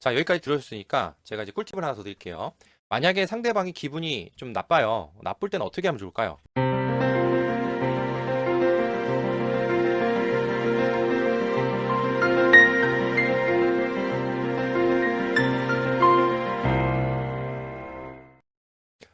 자, 여기까지 들으셨으니까 제가 이제 꿀팁을 하나 더 드릴게요. 만약에 상대방이 기분이 좀 나빠요. 나쁠 때는 어떻게 하면 좋을까요?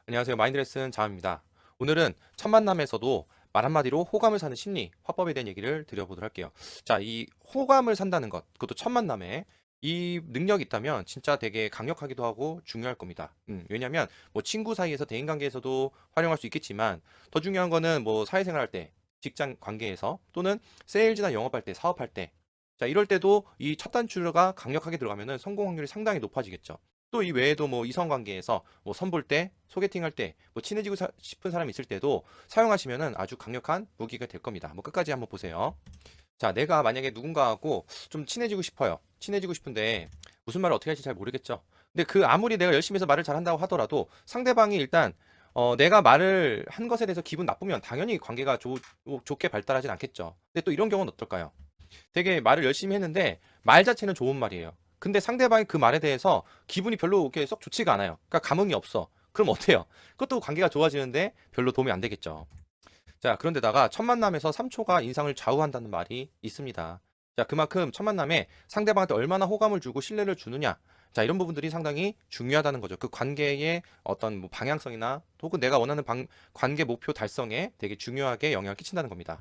안녕하세요. 마인드레슨 자입니다. 오늘은 첫 만남에서도 말 한마디로 호감을 사는 심리, 화법에 대한 얘기를 드려보도록 할게요. 자, 이 호감을 산다는 것, 그것도 첫 만남에 이 능력이 있다면 진짜 되게 강력하기도 하고 중요할 겁니다. 왜냐면 뭐 친구 사이에서 대인관계에서도 활용할 수 있겠지만 더 중요한 거는 뭐 사회생활 할 때, 직장 관계에서 또는 세일즈나 영업할 때, 사업할 때 자, 이럴 때도 이 첫 단추가 강력하게 들어가면은 성공 확률이 상당히 높아지겠죠. 또 이 외에도 뭐 이성 관계에서 뭐 선볼 때, 소개팅 할 때, 뭐 친해지고 싶은 사람이 있을 때도 사용하시면은 아주 강력한 무기가 될 겁니다. 뭐 끝까지 한번 보세요. 자, 내가 만약에 누군가하고 좀 친해지고 싶어요. 친해지고 싶은데 무슨 말을 어떻게 할지 잘 모르겠죠. 근데 그 아무리 내가 열심히 해서 말을 잘한다고 하더라도 상대방이 일단 내가 말을 한 것에 대해서 기분 나쁘면 당연히 관계가 좋게 발달하진 않겠죠. 근데 또 이런 경우는 어떨까요? 되게 말을 열심히 했는데 말 자체는 좋은 말이에요. 근데 상대방이 그 말에 대해서 기분이 별로 이렇게 썩 좋지가 않아요. 그러니까 감흥이 없어. 그럼 어때요? 그것도 관계가 좋아지는데 별로 도움이 안 되겠죠. 자, 그런데다가 첫 만남에서 3초가 인상을 좌우한다는 말이 있습니다. 자, 그만큼 첫 만남에 상대방한테 얼마나 호감을 주고 신뢰를 주느냐. 자, 이런 부분들이 상당히 중요하다는 거죠. 그 관계의 어떤 뭐 방향성이나 혹은 내가 원하는 관계 목표 달성에 되게 중요하게 영향을 끼친다는 겁니다.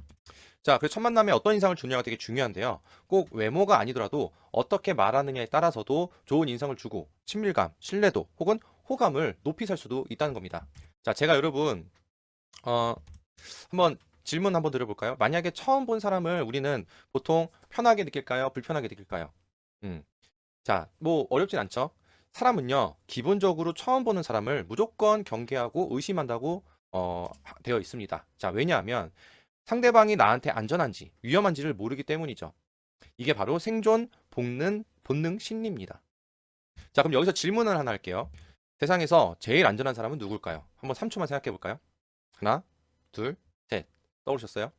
자, 그래서 첫 만남에 어떤 인상을 주냐가 되게 중요한데요. 꼭 외모가 아니더라도 어떻게 말하느냐에 따라서도 좋은 인상을 주고 친밀감, 신뢰도 혹은 호감을 높이 살 수도 있다는 겁니다. 자, 제가 여러분 어, 한번 질문 한번 드려볼까요? 만약에 처음 본 사람을 우리는 보통 편하게 느낄까요? 불편하게 느낄까요? 음. 자, 뭐 어렵진 않죠. 사람은요, 기본적으로 처음 보는 사람을 무조건 경계하고 의심한다고 되어 있습니다. 자, 왜냐하면 상대방이 나한테 안전한지 위험한지를 모르기 때문이죠. 이게 바로 생존 본능 심리입니다. 자, 그럼 여기서 질문을 하나 할게요. 세상에서 제일 안전한 사람은 누굴까요? 한번 3초만 생각해 볼까요? 하나, 둘, 셋. 떠오르셨어요?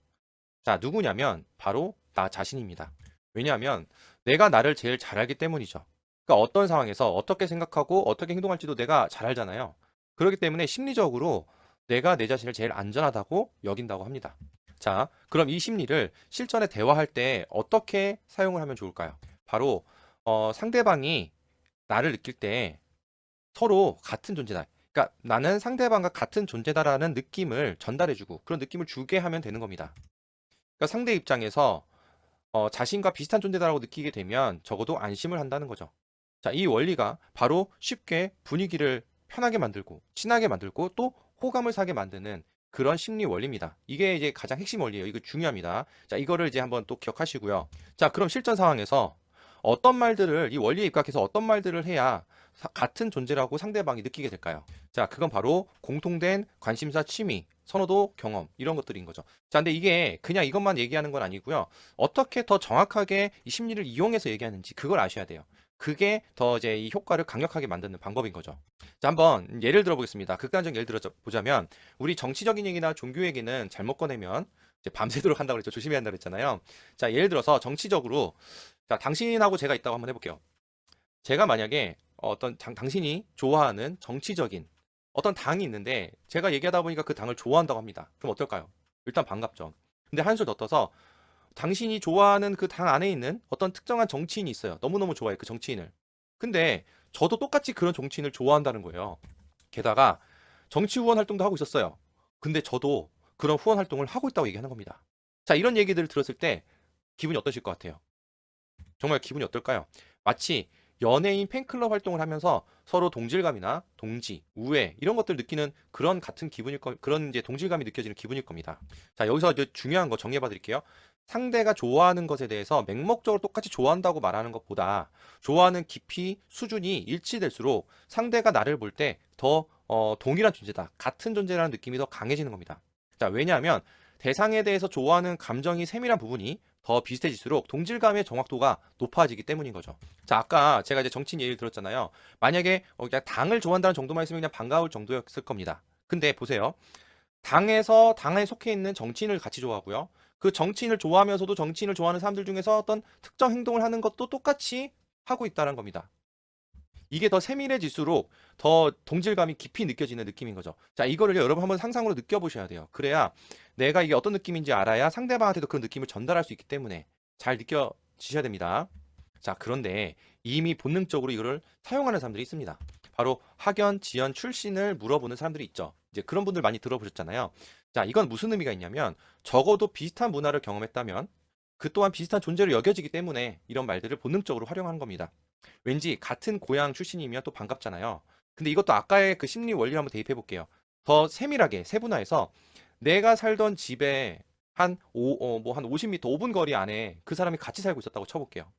자, 누구냐면 바로 나 자신입니다. 왜냐하면 내가 나를 제일 잘 알기 때문이죠. 그러니까 어떤 상황에서 어떻게 생각하고 어떻게 행동할지도 내가 잘 알잖아요. 그렇기 때문에 심리적으로 내가 내 자신을 제일 안전하다고 여긴다고 합니다. 자, 그럼 이 심리를 실전에 대화할 때 어떻게 사용을 하면 좋을까요? 바로 상대방이 나를 느낄 때 서로 같은 존재다. 그러니까 나는 상대방과 같은 존재다라는 느낌을 전달해주고 그런 느낌을 주게 하면 되는 겁니다. 그러니까 상대 입장에서 자신과 비슷한 존재다라고 느끼게 되면 적어도 안심을 한다는 거죠. 자, 이 원리가 바로 쉽게 분위기를 편하게 만들고 친하게 만들고 또 호감을 사게 만드는 그런 심리 원리입니다. 이게 이제 가장 핵심 원리예요. 이거 중요합니다. 자, 이거를 이제 한번 또 기억하시고요. 자, 그럼 실전 상황에서 어떤 말들을 이 원리에 입각해서 어떤 말들을 해야 같은 존재라고 상대방이 느끼게 될까요? 자, 그건 바로 공통된 관심사, 취미, 선호도, 경험 이런 것들인 거죠. 자, 근데 이게 그냥 이것만 얘기하는 건 아니고요. 어떻게 더 정확하게 이 심리를 이용해서 얘기하는지 그걸 아셔야 돼요. 그게 더 이제 이 효과를 강력하게 만드는 방법인 거죠. 자, 한번 예를 들어 보겠습니다. 극단적 예를 들어 보자면 우리 정치적인 얘기나 종교 얘기는 잘못 꺼내면 이제 밤새도록 한다고 그랬죠. 조심해야 한다고 그랬잖아요. 자, 예를 들어서 정치적으로 자, 당신하고 제가 있다고 한번 해볼게요. 제가 만약에 어떤 당신이 좋아하는 정치적인 어떤 당이 있는데 제가 얘기하다 보니까 그 당을 좋아한다고 합니다. 그럼 어떨까요? 일단 반갑죠. 근데 한술 더 떠서 당신이 좋아하는 그 당 안에 있는 어떤 특정한 정치인이 있어요. 너무너무 좋아해, 그 정치인을. 근데 저도 똑같이 그런 정치인을 좋아한다는 거예요. 게다가 정치 후원 활동도 하고 있었어요. 근데 저도 그런 후원 활동을 하고 있다고 얘기하는 겁니다. 자, 이런 얘기들을 들었을 때 기분이 어떠실 것 같아요? 정말 기분이 어떨까요? 마치 연예인 팬클럽 활동을 하면서 서로 동질감이나 동지, 우애 이런 것들 느끼는 그런 같은 기분일 그런 이제 동질감이 느껴지는 기분일 겁니다. 자, 여기서 이제 중요한 거 정리해 봐 드릴게요. 상대가 좋아하는 것에 대해서 맹목적으로 똑같이 좋아한다고 말하는 것보다 좋아하는 깊이 수준이 일치될수록 상대가 나를 볼 때 더 동일한 존재다. 같은 존재라는 느낌이 더 강해지는 겁니다. 자, 왜냐하면 대상에 대해서 좋아하는 감정이 세밀한 부분이 더 비슷해질수록 동질감의 정확도가 높아지기 때문인 거죠. 자, 아까 제가 이제 정치인 예를 들었잖아요. 만약에 그냥 당을 좋아한다는 정도만 있으면 그냥 반가울 정도였을 겁니다. 근데 보세요. 당에 속해 있는 정치인을 같이 좋아하고요. 그 정치인을 좋아하면서도 정치인을 좋아하는 사람들 중에서 어떤 특정 행동을 하는 것도 똑같이 하고 있다는 겁니다. 이게 더 세밀해질수록 더 동질감이 깊이 느껴지는 느낌인 거죠. 자, 이거를 여러분 한번 상상으로 느껴보셔야 돼요. 그래야 내가 이게 어떤 느낌인지 알아야 상대방한테도 그런 느낌을 전달할 수 있기 때문에 잘 느껴지셔야 됩니다. 자, 그런데 이미 본능적으로 이거를 사용하는 사람들이 있습니다. 바로 학연, 지연, 출신을 물어보는 사람들이 있죠. 이제 그런 분들 많이 들어보셨잖아요. 자, 이건 무슨 의미가 있냐면 적어도 비슷한 문화를 경험했다면 그 또한 비슷한 존재로 여겨지기 때문에 이런 말들을 본능적으로 활용하는 겁니다. 왠지 같은 고향 출신이면 또 반갑잖아요. 근데 이것도 아까의 그 심리 원리를 한번 대입해 볼게요. 더 세밀하게 세분화해서 내가 살던 집에 한 50m, 5분 거리 안에 그 사람이 같이 살고 있었다고 쳐볼게요.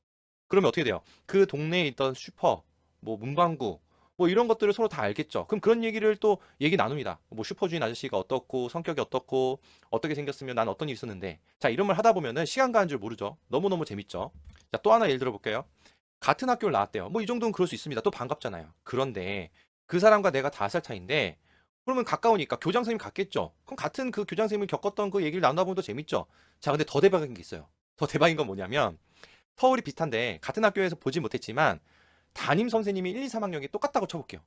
그러면 어떻게 돼요? 그 동네에 있던 슈퍼, 뭐 문방구, 뭐 이런 것들을 서로 다 알겠죠. 그럼 그런 얘기를 또 얘기 나눕니다. 뭐 슈퍼 주인 아저씨가 어떻고 성격이 어떻고 어떻게 생겼으면 난 어떤 일이 있었는데. 자, 이런 말 하다 보면은 시간 가는 줄 모르죠. 너무너무 재밌죠. 자, 또 하나 예를 들어 볼게요. 같은 학교를 나왔대요. 뭐 이 정도는 그럴 수 있습니다. 또 반갑잖아요. 그런데 그 사람과 내가 5살 차이인데 그러면 가까우니까 교장 선생님 같겠죠. 그럼 같은 그 교장 선생님이 겪었던 그 얘기를 나누다 보면 더 재밌죠. 자, 근데 더 대박인 게 있어요. 더 대박인 건 뭐냐면 터울이 비슷한데 같은 학교에서 보지 못했지만 담임 선생님이 1, 2, 3학년이 똑같다고 쳐볼게요.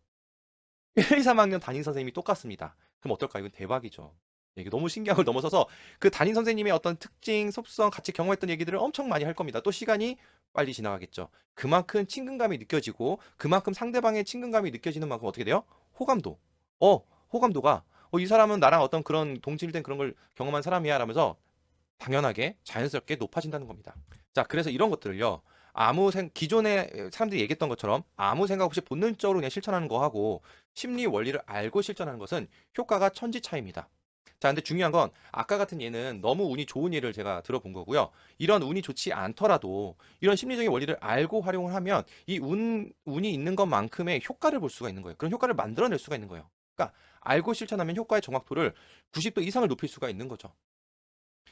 1, 2, 3학년 담임 선생님이 똑같습니다. 그럼 어떨까요? 이건 대박이죠. 이게 너무 신기한 걸 넘어서서 그 담임 선생님의 어떤 특징, 속성, 같이 경험했던 얘기들을 엄청 많이 할 겁니다. 또 시간이 빨리 지나가겠죠. 그만큼 친근감이 느껴지고 그만큼 상대방의 친근감이 느껴지는 만큼 어떻게 돼요? 호감도. 어, 호감도가 이 사람은 나랑 어떤 그런 동질된 그런 걸 경험한 사람이야 라면서 당연하게 자연스럽게 높아진다는 겁니다. 자, 그래서 이런 것들을요. 기존에 사람들이 얘기했던 것처럼 아무 생각 없이 본능적으로 그냥 실천하는 거하고 심리 원리를 알고 실천하는 것은 효과가 천지 차이입니다. 자, 근데 중요한 건 아까 같은 예는 너무 운이 좋은 예를 제가 들어본 거고요. 이런 운이 좋지 않더라도 이런 심리적인 원리를 알고 활용을 하면 이 운이 있는 것만큼의 효과를 볼 수가 있는 거예요. 그런 효과를 만들어낼 수가 있는 거예요. 그러니까 알고 실천하면 효과의 정확도를 90도 이상을 높일 수가 있는 거죠.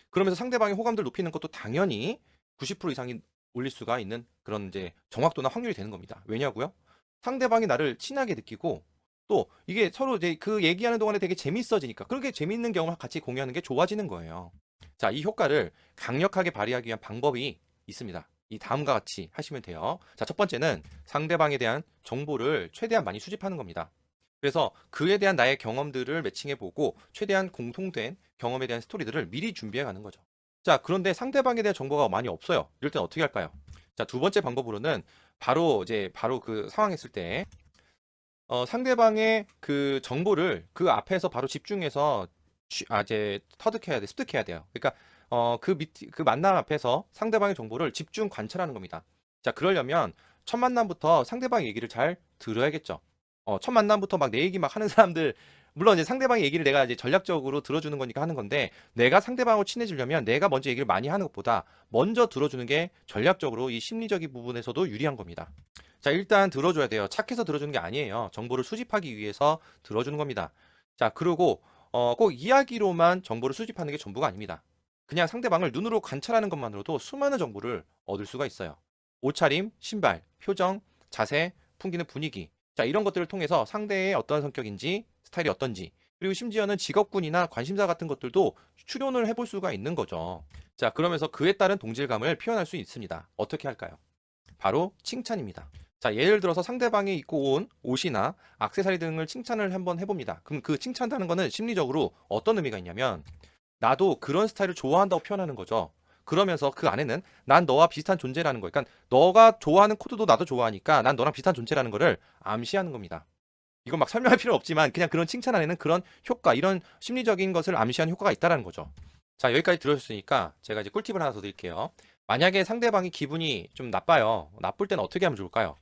그러면서 상대방의 호감도를 높이는 것도 당연히 90% 이상이 올릴 수가 있는 그런 이제 정확도나 확률이 되는 겁니다. 왜냐고요? 상대방이 나를 친하게 느끼고 또 이게 서로 이제 그 얘기하는 동안에 되게 재밌어지니까 그렇게 재밌는 경험을 같이 공유하는 게 좋아지는 거예요. 자, 이 효과를 강력하게 발휘하기 위한 방법이 있습니다. 이 다음과 같이 하시면 돼요. 자, 첫 번째는 상대방에 대한 정보를 최대한 많이 수집하는 겁니다. 그래서 그에 대한 나의 경험들을 매칭해 보고 최대한 공통된 경험에 대한 스토리들을 미리 준비해 가는 거죠. 자, 그런데 상대방에 대한 정보가 많이 없어요. 이럴 땐 어떻게 할까요? 자, 두 번째 방법으로는 바로 그 상황했을 때 상대방의 그 정보를 그 앞에서 바로 집중해서 이제 터득해야 돼, 습득해야 돼요. 그러니까 그 만남 앞에서 상대방의 정보를 집중 관찰하는 겁니다. 자, 그러려면 첫 만남부터 상대방 얘기를 잘 들어야겠죠. 첫 만남부터 막 내 얘기 막 하는 사람들, 물론 이제 상대방의 얘기를 내가 이제 전략적으로 들어주는 거니까 하는 건데, 내가 상대방하고 친해지려면 내가 먼저 얘기를 많이 하는 것보다 먼저 들어주는 게 전략적으로 이 심리적인 부분에서도 유리한 겁니다. 자, 일단 들어줘야 돼요. 착해서 들어주는 게 아니에요. 정보를 수집하기 위해서 들어주는 겁니다. 자, 그리고 꼭 이야기로만 정보를 수집하는 게 전부가 아닙니다. 그냥 상대방을 눈으로 관찰하는 것만으로도 수많은 정보를 얻을 수가 있어요. 옷차림, 신발, 표정, 자세, 풍기는 분위기. 자, 이런 것들을 통해서 상대의 어떤 성격인지, 스타일이 어떤지, 그리고 심지어는 직업군이나 관심사 같은 것들도 추론을 해볼 수가 있는 거죠. 자, 그러면서 그에 따른 동질감을 표현할 수 있습니다. 어떻게 할까요? 바로 칭찬입니다. 자, 예를 들어서 상대방이 입고 온 옷이나 액세서리 등을 칭찬을 한번 해봅니다. 그럼 그 칭찬하는 거는 심리적으로 어떤 의미가 있냐면 나도 그런 스타일을 좋아한다고 표현하는 거죠. 그러면서 그 안에는 난 너와 비슷한 존재라는 거. 그러니까 너가 좋아하는 코드도 나도 좋아하니까 난 너랑 비슷한 존재라는 거를 암시하는 겁니다. 이건 막 설명할 필요 없지만 그냥 그런 칭찬 안에는 그런 효과, 이런 심리적인 것을 암시하는 효과가 있다는 거죠. 자, 여기까지 들어주셨으니까 제가 이제 꿀팁을 하나 더 드릴게요. 만약에 상대방이 기분이 좀 나빠요. 나쁠 때는 어떻게 하면 좋을까요?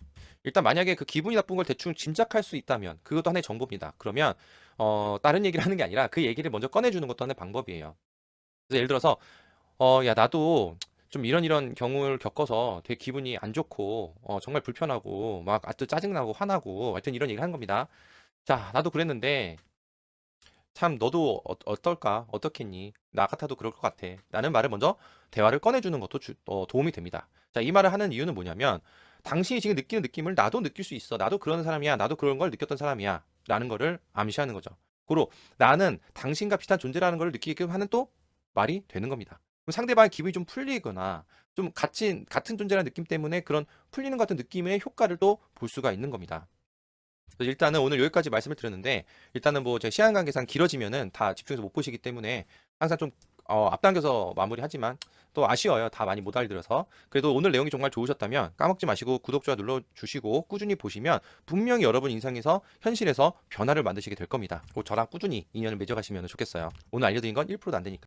일단 만약에 그 기분이 나쁜 걸 대충 짐작할 수 있다면 그것도 하나의 정보입니다. 그러면 다른 얘기를 하는 게 아니라 그 얘기를 먼저 꺼내주는 것도 하나의 방법이에요. 그래서 예를 들어서 야, 나도 좀 이런 경우를 겪어서 되게 기분이 안 좋고 정말 불편하고 막 아주 짜증나고 화나고 하여튼 이런 얘기를 하는 겁니다. 자, 나도 그랬는데 참 너도 어떨까? 어떻겠니? 나 같아도 그럴 것 같아. 라는 말을 먼저 대화를 꺼내주는 것도 도움이 됩니다. 자, 이 말을 하는 이유는 뭐냐면 당신이 지금 느끼는 느낌을 나도 느낄 수 있어. 나도 그런 사람이야. 나도 그런 걸 느꼈던 사람이야. 라는 거를 암시하는 거죠. 고로 나는 당신과 비슷한 존재라는 걸 느끼게끔 하는 또 말이 되는 겁니다. 그럼 상대방의 기분이 좀 풀리거나 좀 같은 존재라는 느낌 때문에 그런 풀리는 것 같은 느낌의 효과를 또 볼 수가 있는 겁니다. 그래서 일단은 오늘 여기까지 말씀을 드렸는데 일단은 뭐 제 시간 관계상 길어지면은 다 집중해서 못 보시기 때문에 항상 좀 앞당겨서 마무리하지만 또 아쉬워요. 다 많이 못 알아들어서. 그래도 오늘 내용이 정말 좋으셨다면 까먹지 마시고 구독, 좋아요 눌러주시고 꾸준히 보시면 분명히 여러분 인생에서 현실에서 변화를 만드시게 될 겁니다. 꼭 저랑 꾸준히 인연을 맺어가시면 좋겠어요. 오늘 알려드린 건 1%도 안 되니까.